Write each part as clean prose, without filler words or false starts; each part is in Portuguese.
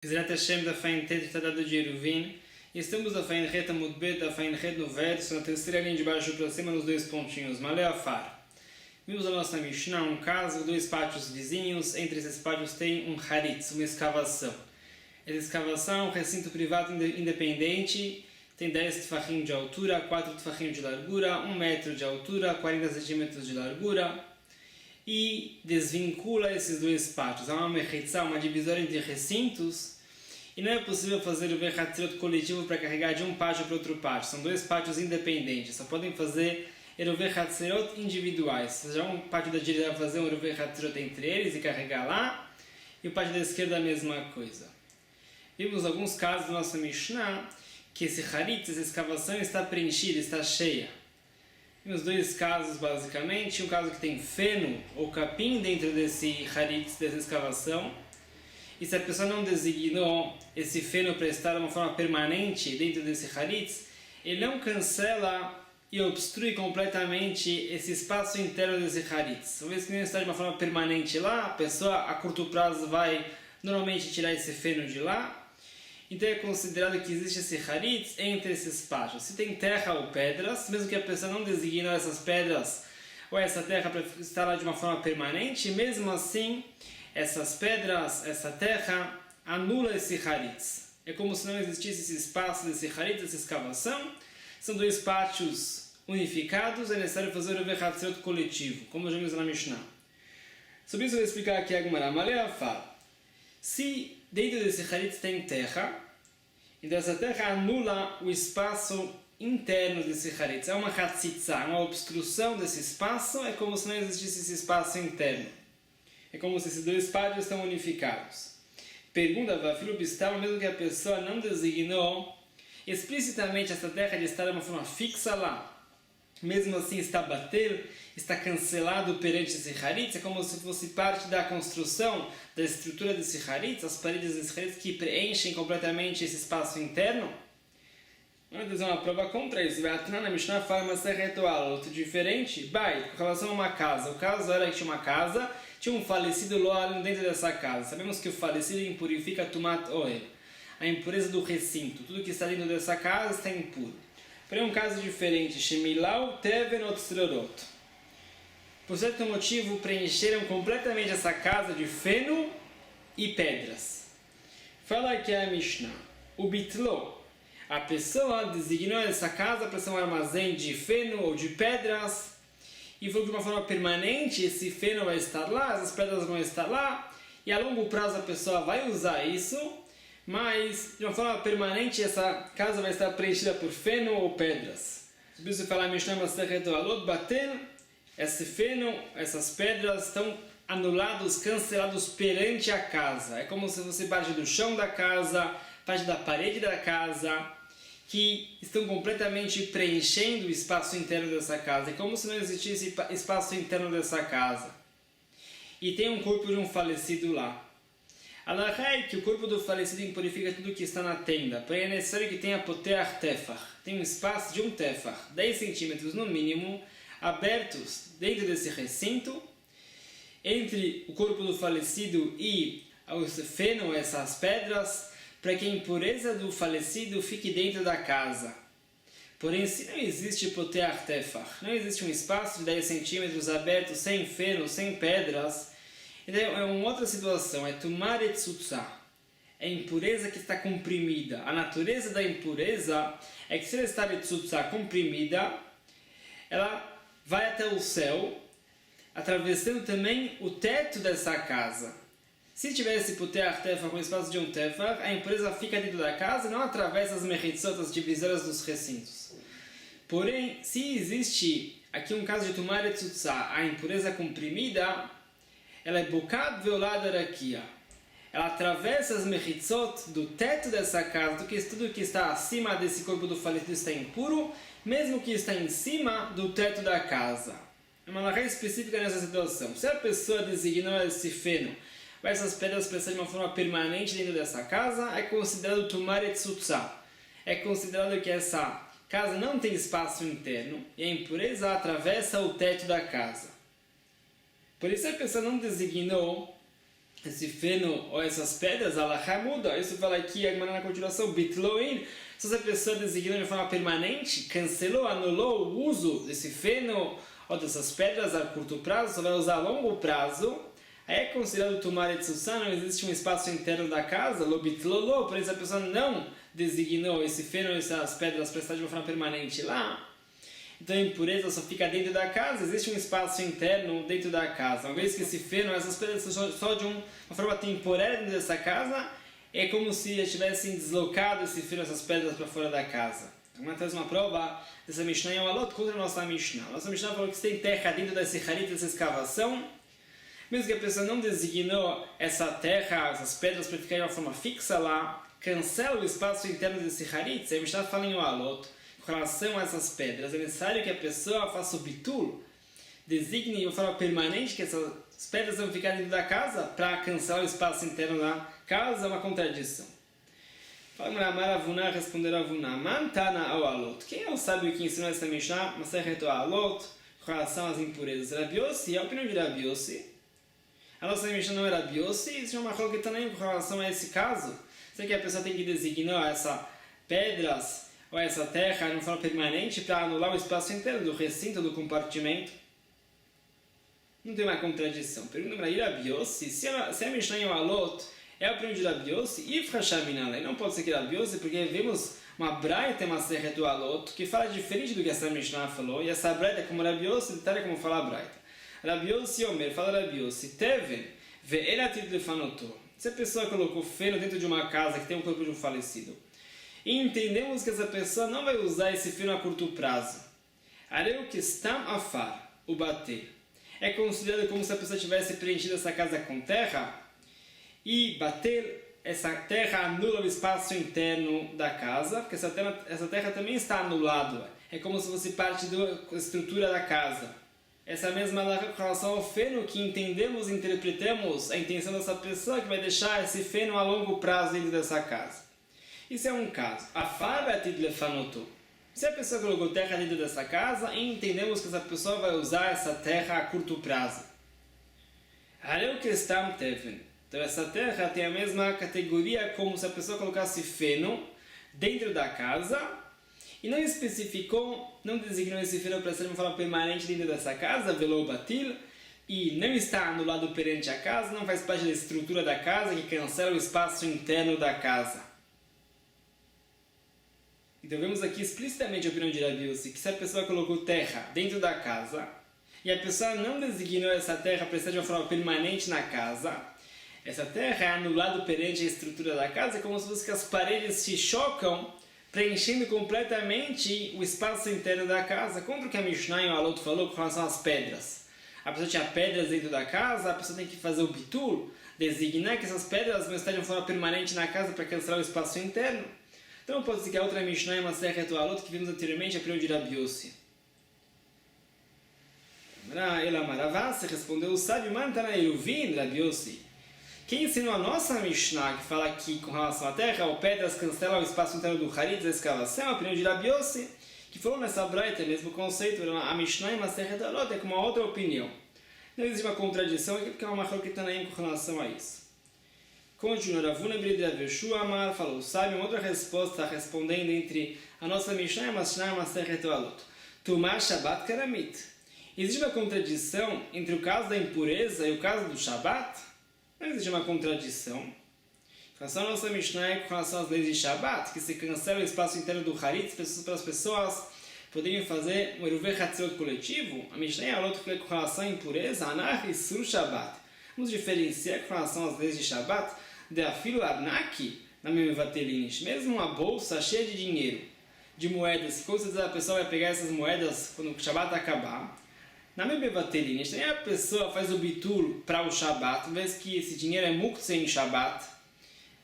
Bezerrat Hashem da Fain Tet Tadado de Eruvin. Estamos da Fain Reta Mudbet, da Fain Ret no verso, na terceira linha de baixo para cima, nos dois pontinhos. Maleafar. Vimos a nossa Mishnah, um caso, dois pátios vizinhos. Entre esses pátios tem um haritz, uma escavação. Essa escavação é um recinto privado independente. Tem 10 tfachim de altura, 4 tfachim de largura, 1 metro de altura, 40 centímetros de largura. E desvincula esses dois pátios. Há uma mechitzá, uma divisória entre recintos, e não é possível fazer o verhatzirot coletivo para carregar de um pátio para outro pátio. São dois pátios independentes, só podem fazer eruver hatzirot individuais. Ou seja, um pátio da direita vai fazer um eruver hatzirot entre eles e carregar lá, e o pátio da esquerda a mesma coisa. Vimos alguns casos da nossa Mishnah que esse haritz, essa escavação está preenchida, está cheia. Nos dois casos, basicamente, um caso que tem feno ou capim dentro desse haritz, dessa escavação, e se a pessoa não designou esse feno para estar de uma forma permanente dentro desse haritz, ele não cancela e obstrui completamente esse espaço interno desse haritz. Uma vez que não está de uma forma permanente lá, a pessoa a curto prazo vai normalmente tirar esse feno de lá. Então é considerado que existe esse haritz entre esses pátios. Se tem terra ou pedras, mesmo que a pessoa não designe essas pedras ou essa terra para estar lá de uma forma permanente, mesmo assim, essas pedras, essa terra, anula esse haritz. É como se não existisse esse espaço desse haritz, essa escavação. São dois pátios unificados, é necessário fazer o verhatzirot coletivo, como já vimos na Mishnah. Sobre isso eu vou explicar aqui a Gemara. Malea fala: se dentro desse haritz tem terra, então essa terra anula o espaço interno desse haritz. É uma hatzitza, uma obstrução desse espaço, é como se não existisse esse espaço interno. É como se esses dois pátios estão unificados. Pergunta, Vafilo Bistal, mesmo que a pessoa não designou explicitamente essa terra de estar de uma forma fixa lá, mesmo assim está bater, está cancelado perante esse haritz, é como se fosse parte da construção, da estrutura desse haritz, as paredes desse haritz que preenchem completamente esse espaço interno. Vamos fazer uma prova contra isso. Vai atuar na Mishnah, fala uma ritual, outro diferente. Bai, com relação a uma casa. O caso era que tinha uma casa, tinha um falecido loalim dentro dessa casa. Sabemos que o falecido impurifica tumat oel, a impureza do recinto. Tudo que está dentro dessa casa está impuro. Porém, um caso diferente. Shemilau teven otzrorot. Por certo motivo, preencheram completamente essa casa de feno e pedras. Fala aqui a Mishnah. O bitlo. A pessoa designou essa casa para ser um armazém de feno ou de pedras, e falou que de uma forma permanente esse feno vai estar lá, essas pedras vão estar lá, e a longo prazo a pessoa vai usar isso, mas de uma forma permanente essa casa vai estar preenchida por feno ou pedras. Por isso falar Mishnah Masechet Alot Batel, esse feno, essas pedras estão anulados, cancelados perante a casa. É como se fosse parte do chão da casa, parte da parede da casa, que estão completamente preenchendo o espaço interno dessa casa. É como se não existisse espaço interno dessa casa. E tem um corpo de um falecido lá. Alahá é que o corpo do falecido impurifica tudo que está na tenda. Porém é necessário que tenha poteach tefach. Tem um espaço de um tefach, 10 centímetros no mínimo, abertos dentro desse recinto, entre o corpo do falecido e o feno, essas pedras, para que a impureza do falecido fique dentro da casa. Porém, se não existe poteach tefach, não existe um espaço de 10 centímetros aberto, sem feno, sem pedras, então é uma outra situação, é tumar etzutza, é impureza que está comprimida. A natureza da impureza é que se ela está etzutza comprimida, ela vai até o céu, atravessando também o teto dessa casa. Se tivesse poteach tefach com o espaço de um tefach, a impureza fica dentro da casa e não atravessa as mechitzot, as divisórias dos recintos. Porém, se existe aqui um caso de tumar etzutza, a impureza comprimida, ela é bokad veolad arakia. Ela atravessa as mechitzot do teto dessa casa, tudo que está acima desse corpo do falecido está impuro, mesmo que está em cima do teto da casa. É uma lei específica nessa situação. Se a pessoa designou esse feno, ou essas pedras precisam de uma forma permanente dentro dessa casa, é considerado tumar etzutza. É considerado que essa casa não tem espaço interno e a impureza atravessa o teto da casa. Por isso a pessoa não designou esse feno ou essas pedras, Allah muda. Isso fala aqui, agora na continuação, bitloin. Se essa pessoa designou de forma permanente, cancelou, anulou o uso desse feno ou dessas pedras a curto prazo, só vai usar a longo prazo, aí é considerado Tumar Etsusá, não existe um espaço interno da casa, lobitlolo, por isso a pessoa não designou esse feno ou essas pedras para estar de uma forma permanente lá. Então a impureza só fica dentro da casa, existe um espaço interno dentro da casa. Uma vez que esse feno, essas pedras são só de uma forma temporária dentro dessa casa, é como se tivessem deslocado esse feno, essas pedras para fora da casa. Então, traz uma prova dessa Mishnah em Alot contra a nossa Mishnah. Nossa Mishnah falou que se tem terra dentro dessa Harit, dessa escavação, mesmo que a pessoa não designou essa terra, essas pedras para ficar de uma forma fixa lá, cancela o espaço interno desse Harit. A Mishnah fala em Alot, com relação a essas pedras, é necessário que a pessoa faça o bitul, designe de uma forma permanente que essas pedras vão ficar dentro da casa para cancelar o espaço interno da casa, é uma contradição. Fala Maramar Avuna, responder Avuna, Mantana ao Alot. Quem é o sábio que ensinou essa Mishnah, Masechet Alot, com relação às impurezas? Rabi Yossi, é a opinião de Rabi Yossi. A nossa Mishnah não é Rabi Yossi, isso é uma coisa que também com relação a esse caso. Sei que a pessoa tem que designar essas pedras ou essa terra de uma forma permanente para anular o espaço interno do recinto, do compartimento. Não tem uma contradição. Pergunta para Rabi Yossi, se a Mishnah em Alot é a opinião de Rabi Yossi, e não pode ser que Rabi Yossi, porque vemos uma braita, uma serra do Alot, que fala diferente do que essa Mishnah falou, e essa braita, como Rabi Yossi, detalha como fala a braita. Rabi Yossi Omer, fala Rabi Yossi, Teven, ve'elatit lefanoto. Se a pessoa colocou feno dentro de uma casa que tem o corpo de um falecido, e entendemos que essa pessoa não vai usar esse feno a curto prazo, areu que stam afar, o bater, é considerado como se a pessoa tivesse preenchido essa casa com terra, e bater, essa terra anula o espaço interno da casa, porque essa terra também está anulada. É como se fosse parte da estrutura da casa. Essa mesma com relação ao feno que entendemos, interpretamos a intenção dessa pessoa que vai deixar esse feno a longo prazo dentro dessa casa. Isso é um caso. Se a pessoa colocou terra dentro dessa casa, entendemos que essa pessoa vai usar essa terra a curto prazo. Então essa terra tem a mesma categoria como se a pessoa colocasse feno dentro da casa e não especificou, não designou esse feno para ser de uma forma permanente dentro dessa casa, velou batil, e não está anulado perante a casa, não faz parte da estrutura da casa que cancela o espaço interno da casa. Então vemos aqui explicitamente a opinião de Rabi Yossi, que se a pessoa colocou terra dentro da casa e a pessoa não designou essa terra para estar de uma forma permanente na casa, essa terra é anulada perante a estrutura da casa, é como se fosse que as paredes se chocam, preenchendo completamente o espaço interno da casa, contra o que a Mishnah e o Alot falou com relação às pedras. A pessoa tinha pedras dentro da casa, a pessoa tem que fazer o bitul, designar que essas pedras vão estar de uma forma permanente na casa para cancelar o espaço interno. Então pode ser que a outra Mishnah é uma serra do Alot que vimos anteriormente, a opinião de Rabi Yossi. Ela Maravassi respondeu o sábio Mantana Eruvin, Rabi Yossi. Quem ensinou a nossa Mishnah, que fala aqui com relação à terra, ou pedras cancelam o espaço interno do Harit, da escavação, a opinião de Rabi Yossi, que falou nessa braita, mesmo conceito, a Mishnah e uma serra do Alot é com uma outra opinião. Não existe uma contradição aqui, porque é uma machloketanaim com relação a isso. Continua, Ravuna Bridra Yeshua Amar falou, sabe, uma outra resposta respondendo entre a nossa Mishnah e uma serra do Alot. Tumar Shabbat Karamit. Existe uma contradição entre o caso da impureza e o caso do Shabbat? Não existe uma contradição. Com relação à nossa Mishnah e com relação às leis de Shabbat, que se cancela o espaço interno do Harit para as pessoas poderem fazer um Eruvei Hatziot coletivo, a Mishnah e a outra com relação à impureza, Anach e Sur Shabbat. Vamos diferenciar com relação às leis de Shabbat de Afilo Arnaki, na Memevatelinish, mesmo uma bolsa cheia de dinheiro, de moedas, com certeza a pessoa vai pegar essas moedas quando o Shabbat acabar. Na Memevatelinish, nem a pessoa faz o bitul para o Shabbat, uma vez que esse dinheiro é muktzeh em Shabbat,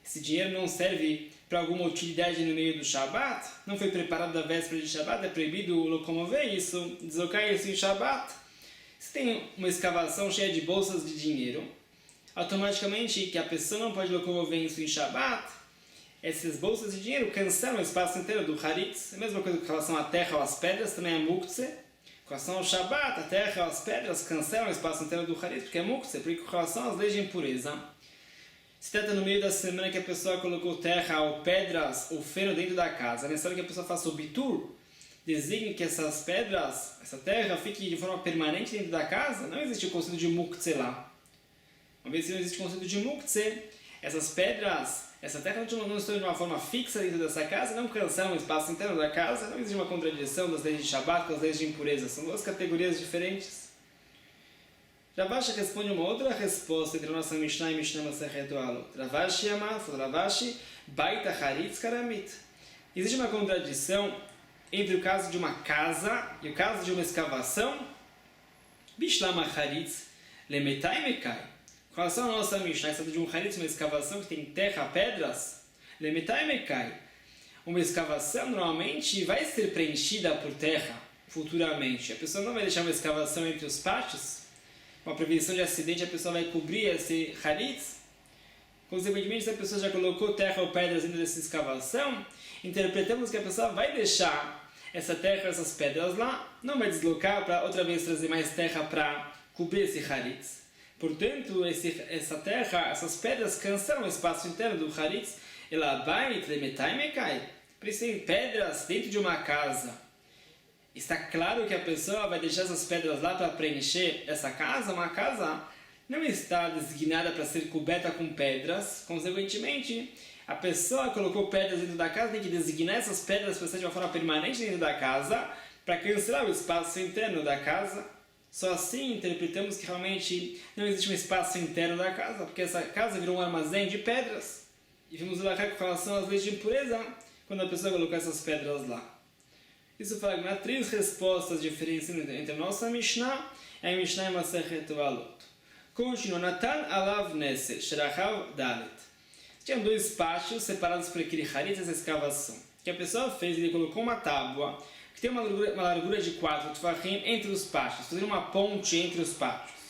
esse dinheiro não serve para alguma utilidade no meio do Shabbat, não foi preparado da véspera de Shabbat, é proibido locomover isso, deslocar isso em Shabbat. Se tem uma escavação cheia de bolsas de dinheiro, automaticamente que a pessoa não pode locomover isso em Shabbat, essas bolsas de dinheiro cancelam o espaço inteiro do Haritz. A mesma coisa com relação à terra ou às pedras, também é muktzeh. Com relação ao Shabbat, a terra ou as pedras cancelam o espaço inteiro do Haritz, porque é muktzeh, porque com relação às leis de impureza, Se trata no meio da semana que a pessoa colocou terra ou pedras ou feno dentro da casa. É necessário que a pessoa faça o bitur, designe que essas pedras, essa terra, fique de forma permanente dentro da casa. Não existe o conceito de muktzeh lá. Uma vez que não existe o conceito de muktzeh, essas pedras, essa terra não estão de uma forma fixa dentro dessa casa, não cancelam o espaço interno da casa, não existe uma contradição das leis de Shabbat com as leis de impureza. São duas categorias diferentes. Ravashi responde uma outra resposta entre a nossa Mishnah e Mishnah Masechet Alot. Ravashi amar, falou Ravashi, baita haritz karamit. Existe uma contradição entre o caso de uma casa e o caso de uma escavação. Bishlam haritz lemetai mekai. Com relação à nossa Mishnah, essa de um haritz, uma escavação que tem terra, pedras, lemetai mekai. Uma escavação normalmente vai ser preenchida por terra futuramente. A pessoa não vai deixar uma escavação entre os pátios. Com a prevenção de acidente, a pessoa vai cobrir esse haritz. Consequentemente, se a pessoa já colocou terra ou pedras dentro dessa escavação, interpretamos que a pessoa vai deixar essa terra, essas pedras lá, não vai deslocar para outra vez trazer mais terra para cobrir esse haritz. Portanto, essa terra, essas pedras cancelam o espaço interno do haritz. Ela vai tremetai mekai. Por isso tem pedras dentro de uma casa. Está claro que a pessoa vai deixar essas pedras lá para preencher essa casa. Uma casa não está designada para ser coberta com pedras. Consequentemente, a pessoa colocou pedras dentro da casa, tem que designar essas pedras para ser de uma forma permanente dentro da casa, para cancelar o espaço interno da casa. Só assim interpretamos que realmente não existe um espaço interno da casa, porque essa casa virou um armazém de pedras. E vimos lá com relação às leis de impureza, quando a pessoa colocou essas pedras lá. Isso fala que há três respostas diferentes entre a nossa Mishnah e a Mishnah Masechet Alot. Continua, Natan alav neser, sherachav dalet. Tinham dois pátios separados por aquele haritz, essa escavação. O que a pessoa fez, ele colocou uma tábua que tem uma largura de 4 tefachim entre os pátios, fazendo uma ponte entre os pátios.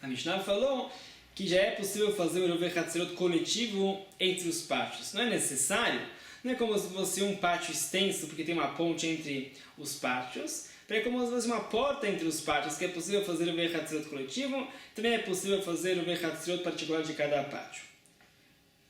A Mishnah falou que já é possível fazer o Rovei Hatzirot coletivo entre os pátios. Não é necessário. Não é como se fosse um pátio extenso, porque tem uma ponte entre os pátios. É como se fosse uma porta entre os pátios, que é possível fazer o Rovei Hatzirot coletivo. Também é possível fazer o Rovei Hatzirot particular de cada pátio.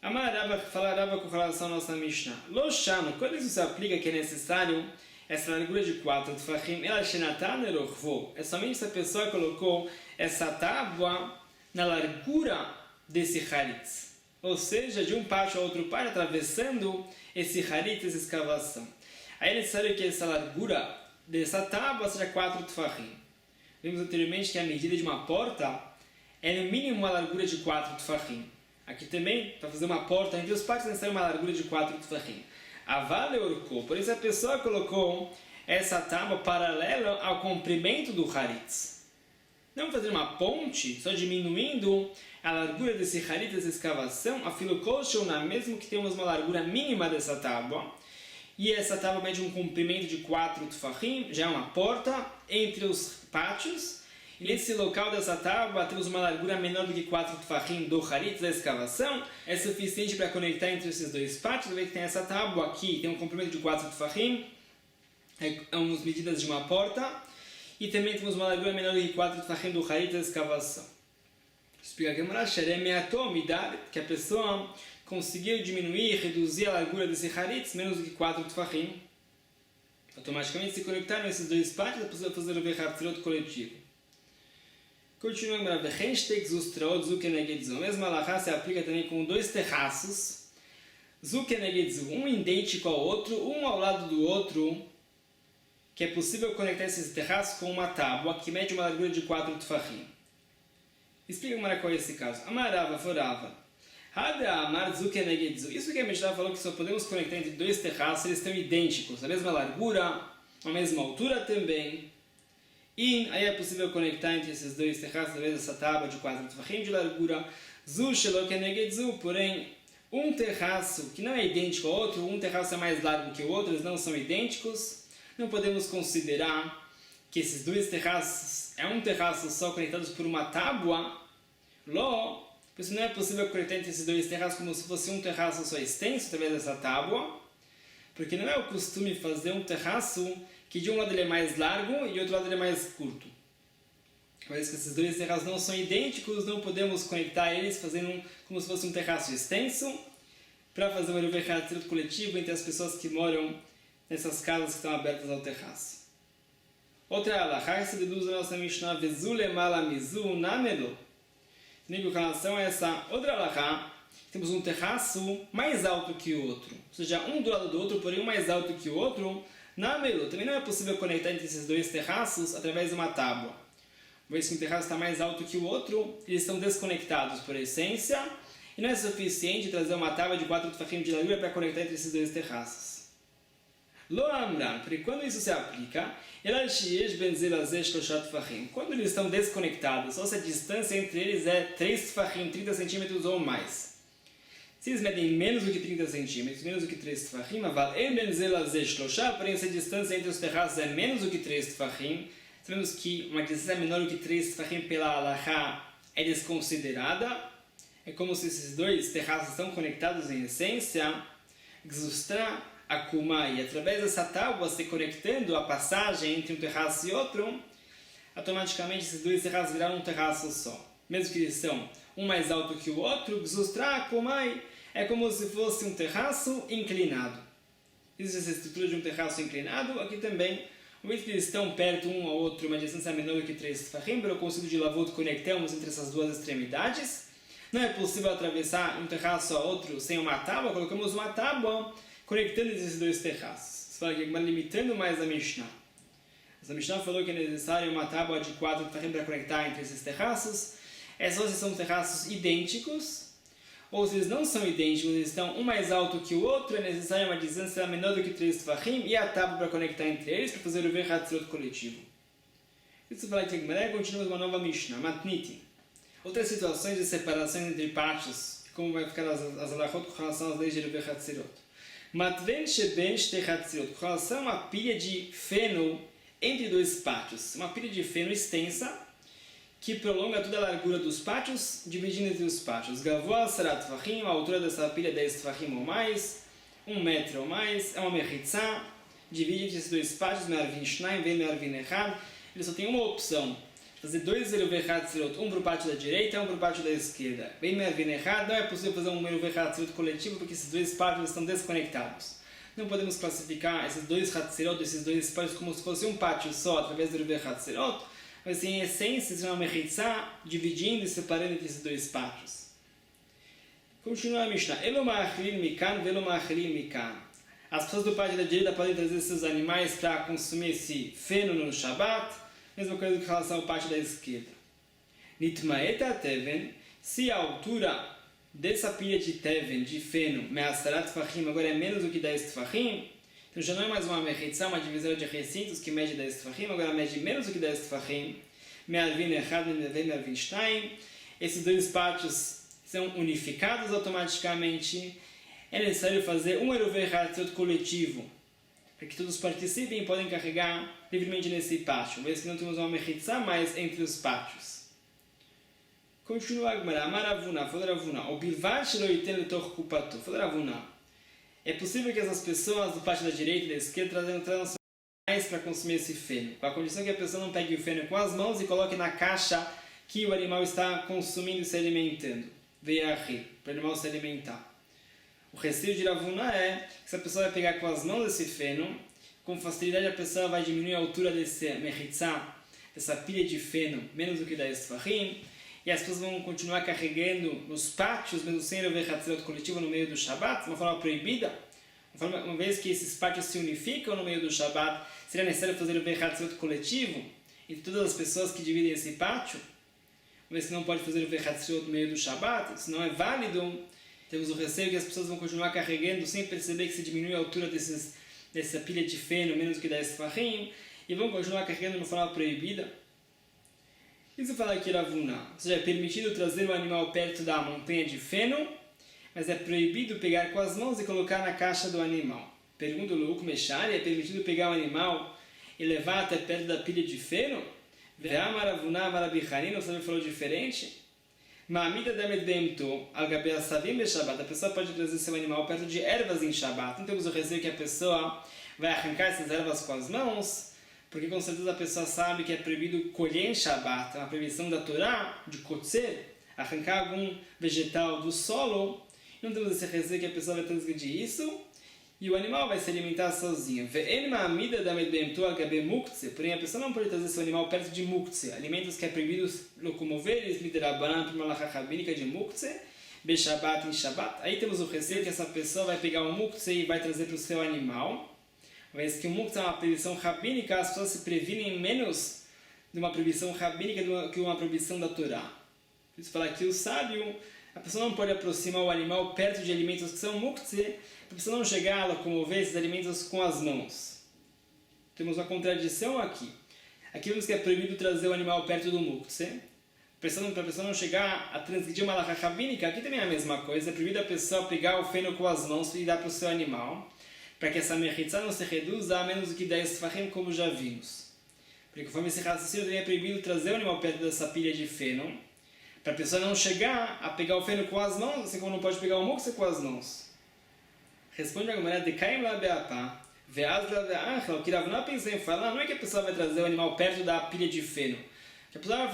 Amar Rava, fala Rava com relação à nossa Mishnah. Lo shano, quando isso se aplica que é necessário essa largura de 4 tefachim, ela shenatan erochvo. É somente se a pessoa colocou essa tábua na largura desse haritz. Ou seja, de um pátio a outro pátio, atravessando esse haritz, essa escavação. Aí é necessário que essa largura dessa tábua seja 4 tefachim. Vimos anteriormente que a medida de uma porta é no mínimo uma largura de 4 tefachim. Aqui também, para fazer uma porta entre os pátios, é necessário uma largura de 4 tefachim. Avale orkou. Por isso a pessoa colocou essa tábua paralela ao comprimento do haritz. Não fazer uma ponte, só diminuindo a largura desse haritz, dessa escavação, a filokoshona, mesmo que temos uma largura mínima dessa tábua, e essa tábua mede um comprimento de 4 tefachim, já é uma porta entre os pátios, e nesse local dessa tábua temos uma largura menor do que 4 tefachim do haritz, da escavação, é suficiente para conectar entre esses dois pátios. Vê que tem essa tábua aqui, tem um comprimento de 4 tefachim, é umas medidas de uma porta, e também temos uma largura menor do que 4 tefachim do haritz, da escavação. Explica aqui, que a pessoa conseguiu diminuir, reduzir a largura desse haritz menos do que 4 tefachim. Automaticamente, se conectaram esses dois pátios, a pessoa vai fazer o Rovei Hatzirot coletivo. Continuando, a mesma alahá se aplica também com dois terraços, um idêntico ao outro, um ao lado do outro, que é possível conectar esses terraços com uma tábua que mede uma largura de 4 tefachim. Explica qual é esse caso. Amarava, forava. Isso que a Mishnah falou que só podemos conectar entre dois terraços, eles estão idênticos, a mesma largura, a mesma altura também. E aí é possível conectar entre esses dois terraços através dessa tábua de 4 tefachim de largura. Porém, um terraço que não é idêntico ao outro, um terraço é mais largo que o outro, eles não são idênticos. Não podemos considerar que esses dois terraços é um terraço só conectados por uma tábua. Por isso não é possível conectar entre esses dois terraços como se fosse um terraço só extenso através dessa tábua. Porque não é o costume fazer um terraço que de um lado ele é mais largo e de outro lado ele é mais curto. Mas que esses dois terraços não são idênticos, não podemos conectar eles fazendo como se fosse um terraço extenso para fazer um Eruvei Hatzirut coletivo entre as pessoas que moram nessas casas que estão abertas ao terraço. Outra halakha que se deduz da nossa Mishnah, Vezu lemala mizu namelo. Com relação a essa outra halakha, temos um terraço mais alto que o outro. Ou seja, um do lado do outro, porém um mais alto que o outro. Namelo, também não é possível conectar entre esses dois terraços através de uma tábua. Uma vez que um terraço está mais alto que o outro, eles estão desconectados por essência, e não é suficiente trazer uma tábua de 4 tefachim de largura para conectar entre esses dois terraços. Lo amran, porque quando isso se aplica, quando eles estão desconectados, ou se a distância entre eles é 3 tefachim, 30 centímetros ou mais. Se eles medem menos do que 30 centímetros, menos do que 3 tefachim, porém se a distância entre os terraços é menos do que 3 tefachim, sabemos que uma distância menor do que 3 tefachim pela halakha é desconsiderada. É como se esses dois terraços estão conectados em essência. Gzustra akumai, através dessa tábua se conectando a passagem entre um terraço e outro, automaticamente esses dois terraços viraram um terraço só. Mesmo que eles são um mais alto que o outro, Gzustra akumai, é como se fosse um terraço inclinado. Existe essa estrutura de um terraço inclinado, aqui também. Uma vez que eles estão perto um ao outro, uma distância menor do que 3 tefachim, pelo conceito de lavut conectamos entre essas duas extremidades. Não é possível atravessar um terraço a outro sem uma tábua, colocamos uma tábua conectando esses dois terraços. Você fala que limitando mais a Mishnah. A Mishnah falou que é necessário uma tábua de 4 tefachim para conectar entre esses terraços. É só se são terraços idênticos, ou se eles não são idênticos, eles estão um mais alto que o outro, é necessário uma distância menor do que 3 tefachim e a tábua para conectar entre eles, para fazer o Eruvei Hatzirut coletivo. Isso fala que continuamos uma nova Mishnah, Matniti. Outras situações de separação entre pátios, como vai ficar as halachot com relação às leis de Eruvei Hatzirut. Matven sheben shtei hatzirut, com relação a uma pilha de feno entre dois pátios. Uma pilha de feno extensa, que prolonga toda a largura dos pátios, dividindo entre os pátios. Gavoa sarat tefachim, a altura dessa pilha é 10 tefachim ou mais, 1 metro ou mais, é uma mechitzá, divide entre esses dois pátios, me'arvin shnaim, vem me'arvin echad. Ele só tem uma opção, fazer 2 Eruvei Hatzirut, um para o pátio da direita e um para o pátio da esquerda. Vem me'arvin echad, não é possível fazer um Eruvei Hatzirut coletivo porque esses dois pátios estão desconectados. Não podemos classificar esses dois Hatzirut, esses dois pátios, como se fosse um pátio só, através do Eruvei Hatzirut, mas em essência isso é uma mechitzá, dividindo e separando entre esses dois pátios. Continua a Mishnah. Elo ma'achilin mikan, velo ma'achilin mikan. As pessoas do pátio da direita podem trazer seus animais para consumir esse feno no Shabat, mesma coisa com relação ao pátio da esquerda. Nitmaeta teven, se a altura dessa pilha de teven, de feno, me'asarat tefachim, agora é menos do que 10 tefachim, então já não é mais uma mechitzá, uma divisão de recintos que mede 10 tefachim, agora mede menos do que 10 tefachim. Me'arvin echad, me'arvin shnaim. Esses dois pátios são unificados automaticamente. É necessário fazer um Eruvei Hatzirut coletivo, para que todos participem e podem carregar livremente nesse pátio, uma vez que não temos uma mechitzá mais entre os pátios. Continua a Gemara. Amar Ravuna, falou Ravuna, o bilvad shelo yiten letoch kupato. Falou Ravuna, é possível que essas pessoas do pátio da direita e da esquerda tragam seus animais para consumir esse feno, com a condição que a pessoa não pegue o feno com as mãos e coloque na caixa que o animal está consumindo e se alimentando. Veia rir, para o animal se alimentar. O receio de Ravuna é que se a pessoa vai pegar com as mãos esse feno, com facilidade a pessoa vai diminuir a altura desse mechitzá, dessa pilha de feno, menos do que 10 tefachim, e as pessoas vão continuar carregando nos pátios, mesmo sem Eruvei Hatzirut coletivo no meio do Shabat, de uma forma proibida. Uma vez que esses pátios se unificam no meio do Shabat, seria necessário fazer Eruvei Hatzirut coletivo entre todas as pessoas que dividem esse pátio. Uma vez que não pode fazer Eruvei Hatzirut no meio do Shabat, isso não é válido. Temos o receio que as pessoas vão continuar carregando sem perceber que se diminui a altura dessa pilha de feno, menos do que 10 tefachim, e vão continuar carregando de uma forma proibida. Isso fala aqui Ravuna, ou seja, é permitido trazer o animal perto da montanha de feno, mas é proibido pegar com as mãos e colocar na caixa do animal. Pergunta o Luuk Meshari, é permitido pegar o animal e levar até perto da pilha de feno? Ve'amar Ravuna amar Rabi Hanina, o sábio falou diferente. Ma'amida demet beimto al gabe asavim beShabbat, a pessoa pode trazer seu animal perto de ervas em Shabat. Então temos o receio que a pessoa vai arrancar essas ervas com as mãos, porque com certeza a pessoa sabe que é proibido colher em Shabbat, é uma proibição da Torá, de kotzer, arrancar algum vegetal do solo. Não temos esse receio que a pessoa vai transgredir isso, e o animal vai se alimentar sozinho. Porém, a pessoa não pode trazer seu animal perto de muktzeh, alimentos que é proibido locomover, eles miderabanan, por uma halakha rabínica de muktzeh, Beshabat em Shabbat. Aí temos o receio que essa pessoa vai pegar o muktzeh e vai trazer para o seu animal. Mas que o muktzeh é uma proibição rabínica, as pessoas se previnem menos de uma proibição rabínica do que uma proibição da Torá. Por isso fala que o sábio, a pessoa não pode aproximar o animal perto de alimentos que são muktzeh, para a pessoa não chegar a locomover esses alimentos com as mãos. Temos uma contradição aqui. Aqui vemos que é proibido trazer o animal perto do muktzeh, para a pessoa não chegar a transgredir uma halakha rabínica. Aqui também é a mesma coisa, é proibido a pessoa pegar o feno com as mãos e dar para o seu animal, para que essa mechitzá não se reduza a menos do que 10 tefachim, como já vimos. Porque conforme esse raciocínio também é proibido trazer o animal perto dessa pilha de feno, para a pessoa não chegar a pegar o feno com as mãos, assim como não pode pegar o muktzeh com as mãos. Responde a Gemara de Kaim la be'apá, ve'az la ve'anchel. O que Rav Huna pensou em falar não é que a pessoa vai trazer o animal perto da pilha de feno, que a pessoa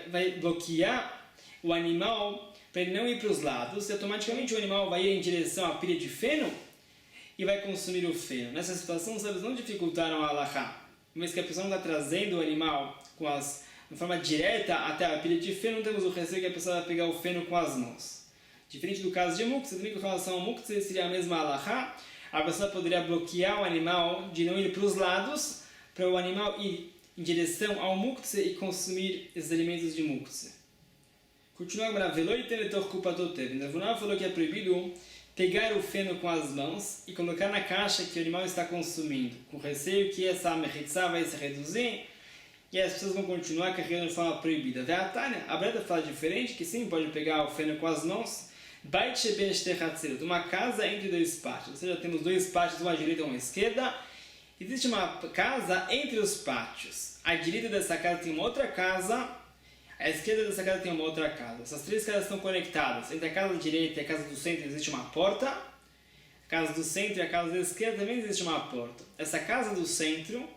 vai bloquear o animal para ele não ir para os lados, e automaticamente o animal vai ir em direção à pilha de feno e vai consumir o feno. Nessa situação, os sábios não dificultaram a halakha. Uma vez que a pessoa não está trazendo o animal de forma direta até a pilha de feno, não temos o receio que a pessoa vai pegar o feno com as mãos. Diferente do caso de muktzeh, também com relação ao muktzeh seria a mesma halakha. A pessoa poderia bloquear o animal de não ir para os lados, para o animal ir em direção ao muktzeh e consumir esses alimentos de muktzeh. Continua agora, Rav Huna falou que é proibido pegar o feno com as mãos e colocar na caixa que o animal está consumindo, com receio que essa mechitzá vai se reduzir e as pessoas vão continuar carregando de forma proibida. A Breda fala diferente, que sim, pode pegar o feno com as mãos, de uma casa entre dois pátios, ou seja, temos dois pátios, uma à direita e uma à esquerda. Existe uma casa entre os pátios. À direita dessa casa tem uma outra casa, à esquerda dessa casa tem uma outra casa. Essas três casas estão conectadas. Entre a casa da direita e a casa do centro existe uma porta. A casa do centro e a casa da esquerda também existe uma porta. Essa casa do centro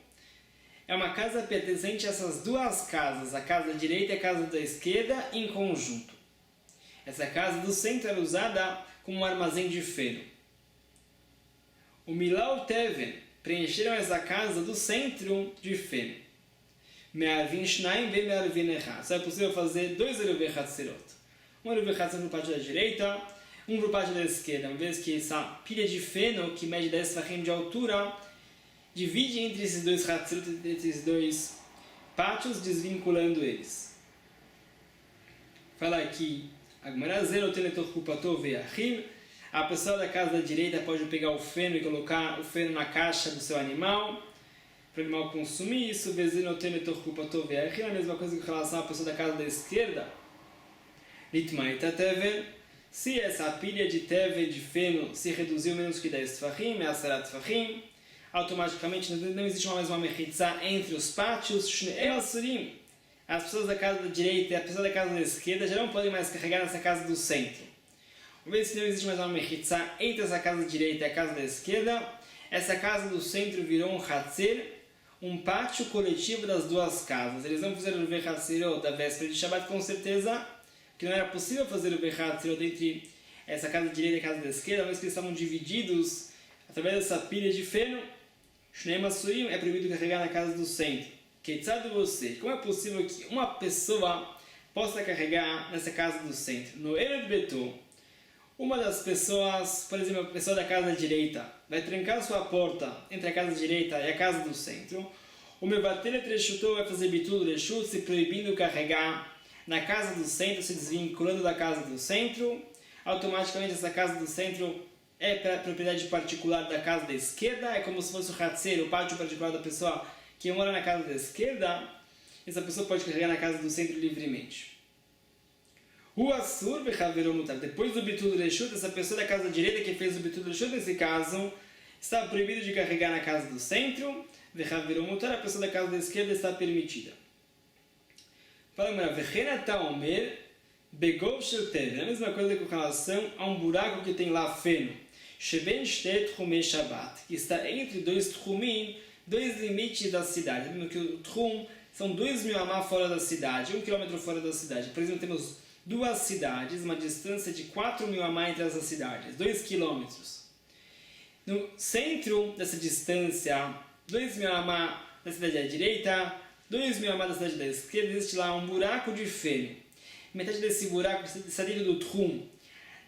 é uma casa pertencente a essas duas casas, a casa da direita e a casa da esquerda, em conjunto. Essa casa do centro era usada como um armazém de feno. O Milau Teven preencheram essa casa do centro de feno. Me'arvin shnaim ve'me'arvin echad. Só é possível fazer 2 eruvei hatzirot. Um eruvei hatzirot no pátio da direita, um para o pátio da esquerda. Uma vez que essa pilha de feno, que mede 10 tefachim de altura, divide entre esses dois hatzirot, entre esses dois pátios, desvinculando eles. Fala aqui, a pessoa da casa da direita pode pegar o feno e colocar o feno na caixa do seu animal, para o animal consumir isso. A mesma coisa com relação à pessoa da casa da esquerda. Se essa pilha de tevel, de feno, se reduziu menos que 10 tefachim, automaticamente não existe mais uma mechitzá entre os pátios. As pessoas da casa da direita e as pessoas da casa da esquerda já não podem mais carregar nessa casa do centro. Uma vez que não existe mais uma mechitzá entre essa casa da direita e a casa da esquerda, essa casa do centro virou um hatzer, um pátio coletivo das duas casas. Eles não fizeram o Ruvei Hatzirot da véspera de Shabbat, com certeza que não era possível fazer o Ruvei Hatzirot entre essa casa da direita e a casa da esquerda, uma vez que eles estavam divididos através dessa pilha de feno. Shnei Masurim é proibido carregar na casa do centro. Como é possível que uma pessoa possa carregar nessa casa do centro? No Ered Beto, uma das pessoas, por exemplo, a pessoa da casa da direita, vai trancar sua porta entre a casa da direita e a casa do centro. O Mevatel Treshutou vai fazer bitul reshut, se proibindo carregar na casa do centro, se desvinculando da casa do centro. Automaticamente essa casa do centro é propriedade particular da casa da esquerda, é como se fosse o hatzer, o pátio particular da pessoa que mora na casa da esquerda. Essa pessoa pode carregar na casa do centro livremente. O Assur bechaverou mutar. Depois do bitul reshut, essa pessoa da casa da direita que fez o bitul reshut, nesse caso, está proibido de carregar na casa do centro. Bechaverou mutar, a pessoa da casa da esquerda está permitida. Fala agora, vechenata omer begov shel tevel. A mesma coisa com relação a um buraco que tem lá feno. Sheben shtet tchumei Shabbat, que está entre dois tchumim dois limites da cidade. Lembra que o Tchum são 2.000 amá fora da cidade, 1 quilômetro fora da cidade. Por exemplo, temos duas cidades, uma distância de 4.000 amá entre essas cidades, 2 quilômetros. No centro dessa distância, 2.000 amá da cidade da direita, 2.000 amá da cidade da esquerda, existe lá um buraco de feno. Metade desse buraco está dentro do Tchum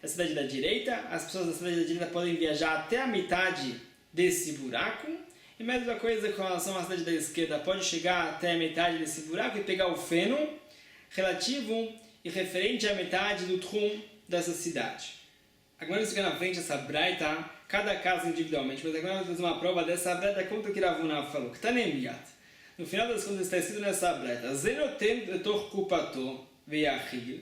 da cidade da direita. As pessoas da cidade da direita podem viajar até a metade desse buraco. E mesma coisa com relação à cidade da esquerda, pode chegar até a metade desse buraco e pegar o feno relativo e referente à metade do Tchum dessa cidade. Agora nós ficamos na frente dessa braita, cada caso individualmente, mas agora nós vamos fazer uma prova dessa braita, como que o Rav Huna falou, que está nemiat. No final das contas está escrito nessa braita, Zenotem etor kupato veyachil.